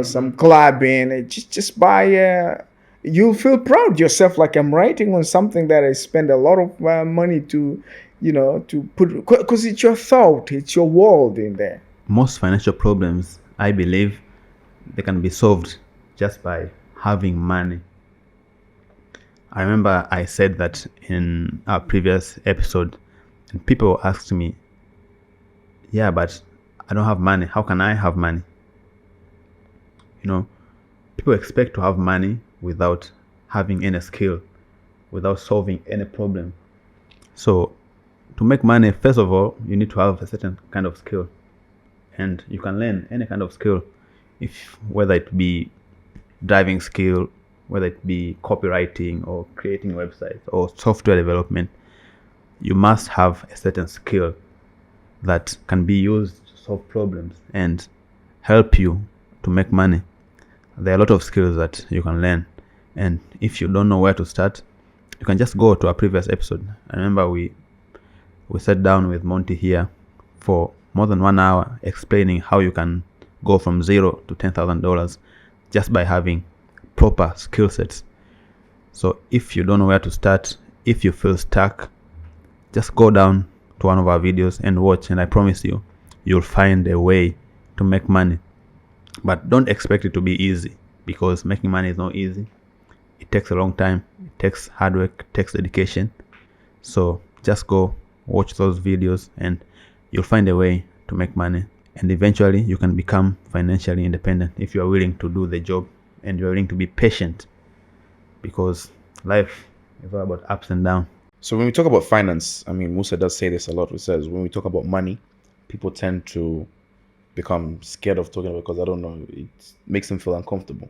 some clubbing, just buy. You'll feel proud yourself, like, I'm writing on something that I spend a lot of money to put, because it's your thought, it's your world in there. Most financial problems, I believe, they can be solved just by having money. I remember I said that in our previous episode, and people asked me, yeah, but I don't have money. How can I have money? People expect to have money without having any skill, without solving any problem. So to make money, first of all, you need to have a certain kind of skill, and you can learn any kind of skill, whether it be driving skill, whether it be copywriting or creating websites or software development. You must have a certain skill that can be used to solve problems and help you to make money. There are a lot of skills that you can learn, and if you don't know where to start, you can just go to our previous episode. I remember we We sat down with Monty here for more than 1 hour explaining how you can go from $0 to $10,000 just by having proper skill sets. So if you don't know where to start, if you feel stuck, just go down to one of our videos and watch, and I promise you, you'll find a way to make money. But don't expect it to be easy, because making money is not easy. It takes a long time, it takes hard work, it takes dedication. So just go watch those videos and you'll find a way to make money, and eventually you can become financially independent if you are willing to do the job and you're willing to be patient, because life is all about ups and downs. So when we talk about finance, I mean, Musa does say this a lot. He says when we talk about money, people tend to become scared of talking about it because, I don't know, it makes them feel uncomfortable.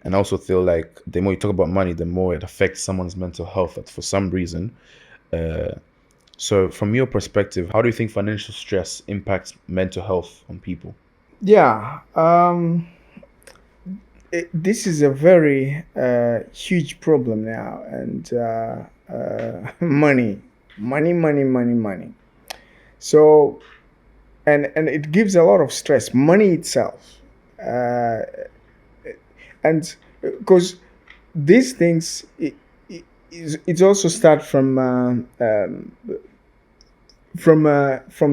And I also feel like the more you talk about money, the more it affects someone's mental health for some reason. So from your perspective, how do you think financial stress impacts mental health on people? Yeah, this is a very huge problem now, and money. So, and it gives a lot of stress. Money itself, and because these things, it also starts from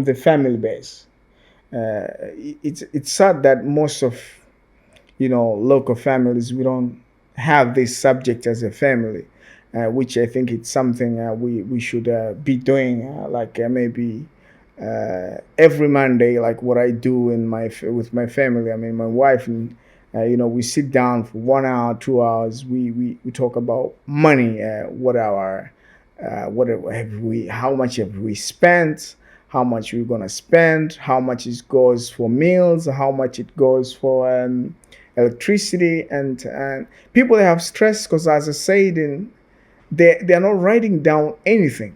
the family base. It's sad that most of local families, we don't have this subject as a family, which I think it's something we should be doing, maybe every Monday, like what I do with my family. I mean, my wife and we sit down for 1 hour, 2 hours. We talk about money. How much have we spent? How much we're gonna spend? How much it goes for meals? How much it goes for electricity? And people, they have stress because, as I said, they're not writing down anything.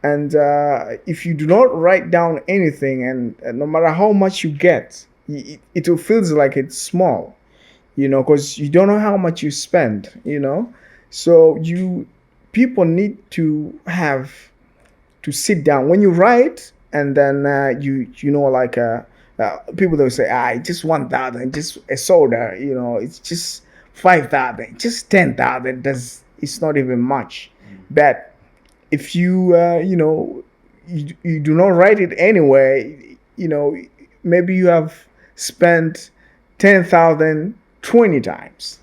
And if you do not write down anything, and no matter how much you get, it will feels like it's small, because you don't know how much you spend, So people need to have to sit down when you write, and then people, they'll say, just 1,000, just a soda, it's just 5,000, just 10,000. It's not even much. But if you you do not write it anyway, maybe you have spent 10,000 20 times,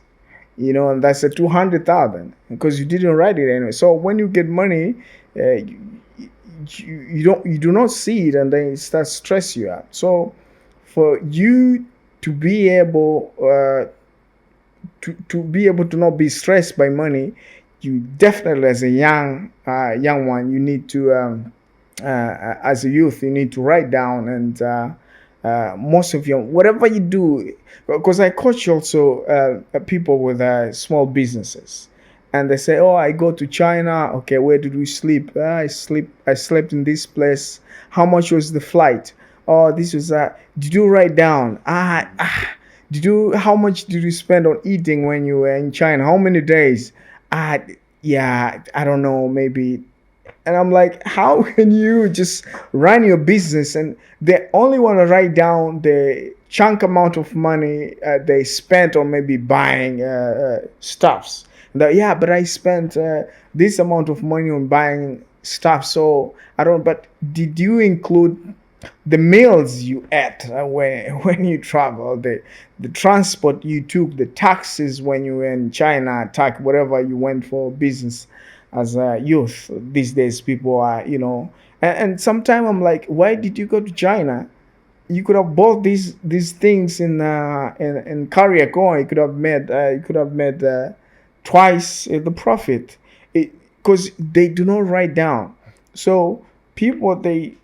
and that's a 200,000 because you didn't write it anyway. So when you get money, you do not see it, and then it starts stress you out. So for you to be able to not be stressed by money, you definitely, as a young one, you need to as a youth, you need to write down. And most of your, whatever you do, because I coach also people with small businesses, and they say, oh, I go to China. Okay, where did we sleep? I slept in this place. How much was the flight? Oh, this was did you write down? How much did you spend on eating when you were in China? How many days? Yeah, I don't know, maybe. And I'm like, how can you just run your business and they only want to write down the chunk amount of money they spent on maybe buying stuffs? Yeah, but I spent this amount of money on buying stuff. So I don't. But did you include the meals you ate when you travel, the transport you took, the taxes when you were in China, whatever you went for business as a youth? These days, people are, and sometimes I'm like, why did you go to China? You could have bought these things in Kariakor. You could have made twice the profit, because they do not write down. So people, they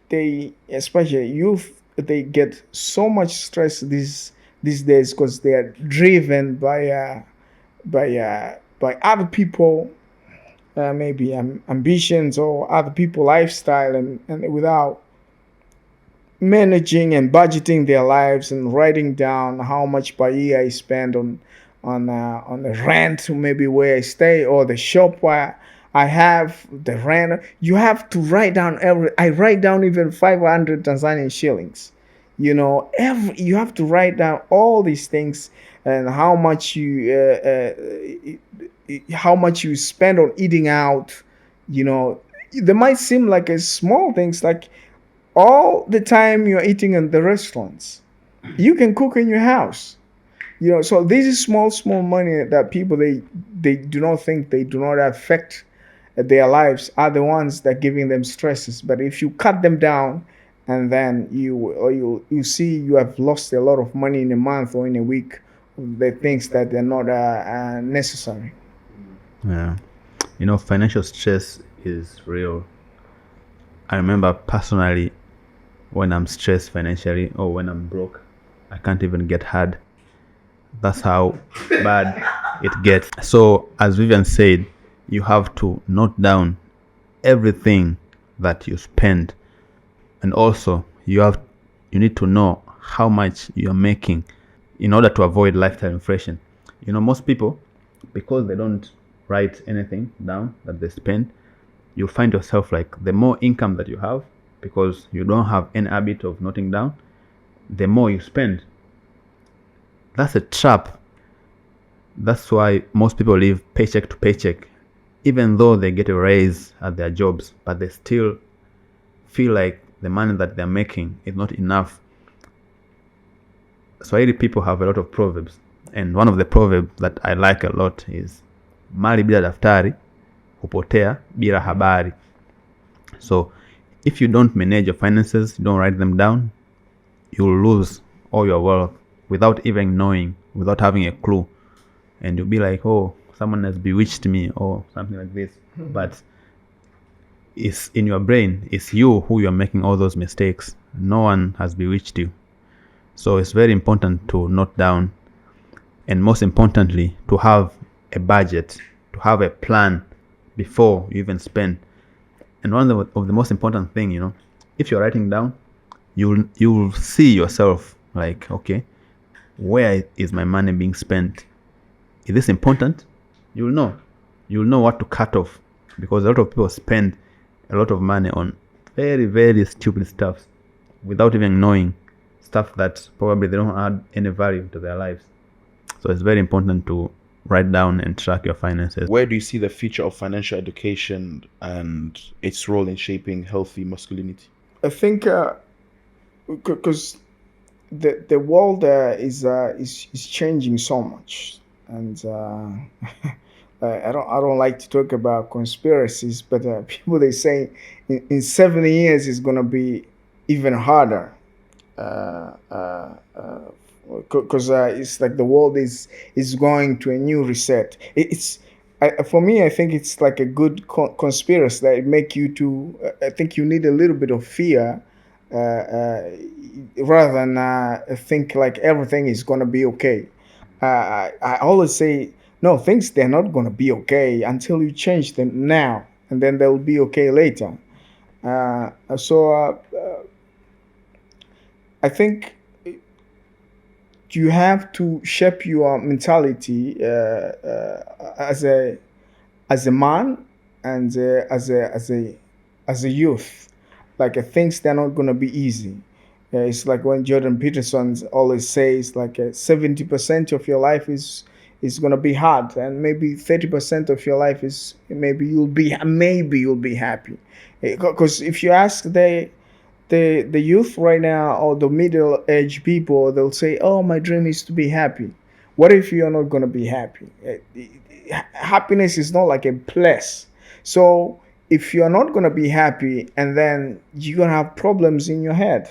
especially youth, they get so much stress these days because they are driven by other people, maybe ambitions or other people lifestyle, and without managing and budgeting their lives and writing down how much per year I spend on the rent, maybe where I stay, or the shop where I have the rent. You have to write down I write down even 500 Tanzanian shillings. You have to write down all these things and how much you spend on eating out. They might seem like a small things, like all the time you're eating in the restaurants. You can cook in your house. So this is small money that people they do not think, they do not affect their lives, are the ones that giving them stresses. But if you cut them down, and then you see you have lost a lot of money in a month or in a week, the things that they're not necessary. Yeah. Financial stress is real. I remember personally, when I'm stressed financially or when I'm broke, I can't even get hard. That's how bad it gets. So, as Vivian said, you have to note down everything that you spend, and also you need to know how much you're making in order to avoid lifestyle inflation. Most people, because they don't write anything down that they spend, you'll find yourself like, the more income that you have, because you don't have any habit of noting down, the more you spend. That's a trap. That's why most people live paycheck to paycheck, even though they get a raise at their jobs, but they still feel like the money that they're making is not enough. Swahili people have a lot of proverbs, and one of the proverbs that I like a lot is mali bila daftari hupotea bila habari. So if you don't manage your finances, you don't write them down, you'll lose all your wealth without even knowing, without having a clue, and you'll be like, oh, someone has bewitched me or something like this. But it's in your brain, it's you who you're making all those mistakes. No one has bewitched you. So it's very important to note down, and most importantly, to have a budget, to have a plan before you even spend. And one of the most important thing, if you're writing down, you'll see yourself like, okay, where is my money being spent? Is this important? You'll know what to cut off, because a lot of people spend a lot of money on very, very stupid stuff without even knowing, stuff that probably they don't add any value to their lives. So it's very important to write down and track your finances. Where do you see the future of financial education and its role in shaping healthy masculinity? I think because the world is changing so much, and I don't like to talk about conspiracies, but people, they say in 70 years it's gonna be even harder, because it's like the world is going to a new reset. For me, I think it's like a good conspiracy that make you to. I think you need a little bit of fear, rather than think like everything is gonna be okay. I always say, no, things, they're not gonna be okay until you change them now, and then they'll be okay later. So I think you have to shape your mentality as a man, and as a youth. Like things, they're not gonna be easy. It's like when Jordan Peterson always says, like 70% of your life is gonna be hard, and maybe 30% of your life is maybe you'll be happy. Because if you ask the youth right now, or the middle-aged people, they'll say, oh, my dream is to be happy. What if you're not going to be happy? Happiness is not like a place. So if you're not going to be happy, and then you're going to have problems in your head,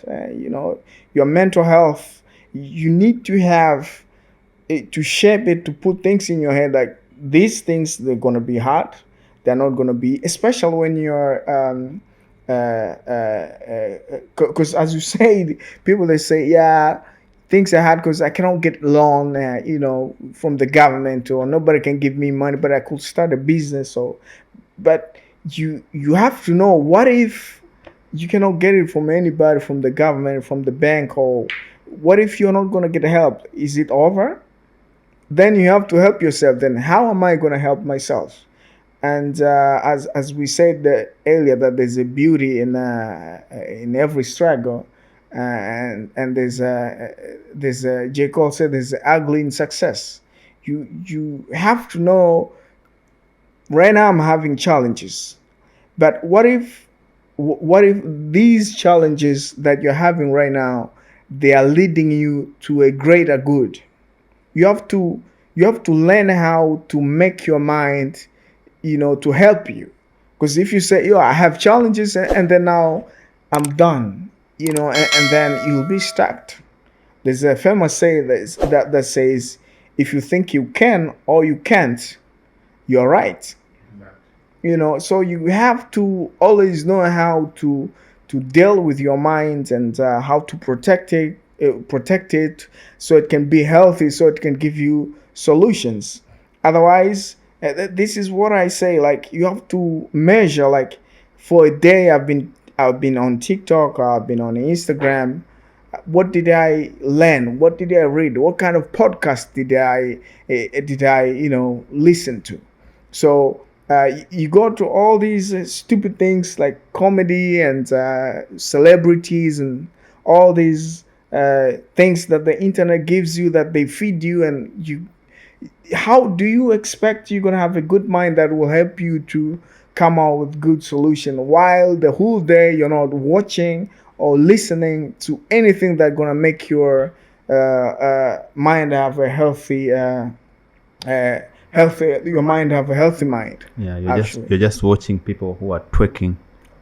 your mental health, you need to have it, to shape it, to put things in your head like these things, they're going to be hard. They're not going to be, especially when you're because as you say, people, they say, yeah, things are hard because I cannot get loan from the government, or nobody can give me money, but I could start a business. But you have to know, what if you cannot get it from anybody, from the government, from the bank, or what if you're not going to get help? Is it over? Then you have to help yourself. Then how am I going to help myself? And as we said earlier, that there's a beauty in every struggle, and there's J. Cole said there's ugly in success. You have to know. Right now, I'm having challenges, but what if these challenges that you're having right now, they are leading you to a greater good? You have to you have to learn how to make your mind, to help you. Because if you say, yo, I have challenges, and then now I'm done, and then you'll be stuck. There's a famous saying that says, if you think you can or you can't, you're right. So you have to always know how to deal with your mind, and how to protect it so it can be healthy, so it can give you solutions. Otherwise, this is what I say, like, you have to measure, like, for a day I've been on TikTok, or I've been on Instagram. What did I learn? What did I read? What kind of podcast did I listen to? So you go to all these stupid things like comedy and celebrities and all these things that the internet gives you, that they feed you, and how do you expect you're gonna have a good mind that will help you to come out with good solution, while the whole day you're not watching or listening to anything that's gonna make your mind have a your mind have a healthy mind. Yeah, Actually. you're just watching people who are twerking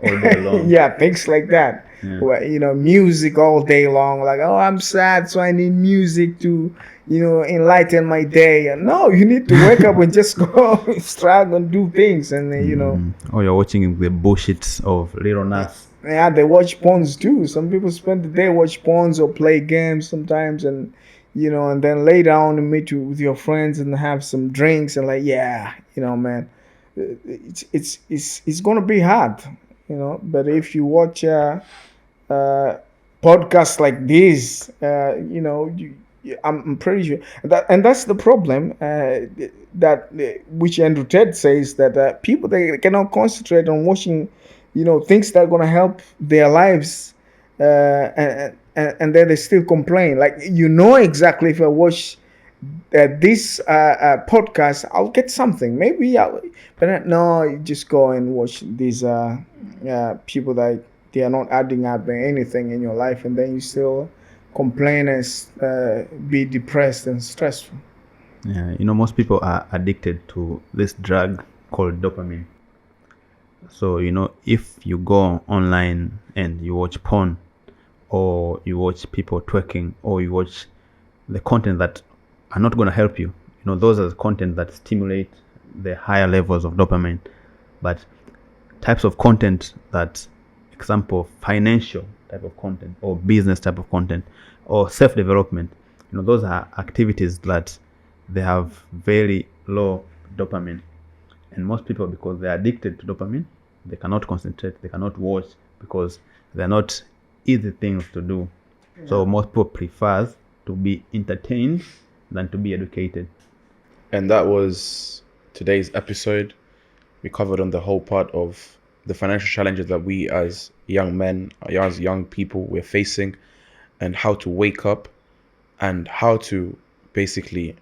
all day long. Yeah, things like that. Yeah. Where, music all day long. Like, oh, I'm sad, so I need music to, enlighten my day. No, you need to wake up and just go struggle and do things, and then. Or you're watching the bullshit of Little Nas. Yeah, they watch porns too. Some people spend the day watch porns or play games sometimes, and and then lay down and meet with your friends and have some drinks, and like, yeah, man, it's gonna be hard, But if you watch podcasts like this, I'm pretty sure and that's the problem. That which Andrew Ted says, that people, they cannot concentrate on watching, things that are gonna help their lives, and then they still complain. Like, exactly, if I watch this podcast, I'll get something. Maybe no, you just go and watch these people that they are not adding up anything in your life, and then you still complain and be depressed and stressful. Yeah, most people are addicted to this drug called dopamine. So, if you go online and you watch porn, or you watch people twerking, or you watch the content that are not going to help you, those are the content that stimulate the higher levels of dopamine. But types of content that, example, financial type of content, or business type of content, or self-development, those are activities that they have very low dopamine. And most people, because they're addicted to dopamine, they cannot concentrate, they cannot watch, because they're not easy things to do. Yeah. So most people prefer to be entertained than to be educated. And that was today's episode. We covered on the whole part of the financial challenges that we as young men, as young people, we're facing, and how to wake up, and how to basically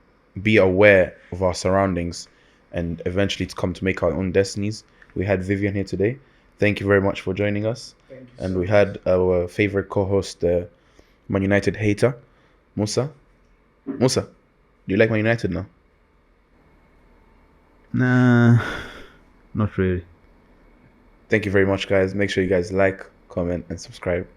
be aware of our surroundings, and eventually to come to make our own destinies. We had Vivian here today. Thank you very much for joining us. And we had our favorite co-host, Man United hater, Musa. Musa, do you like Man United now? Nah, not really. Thank you very much, guys. Make sure you guys like, comment, and subscribe.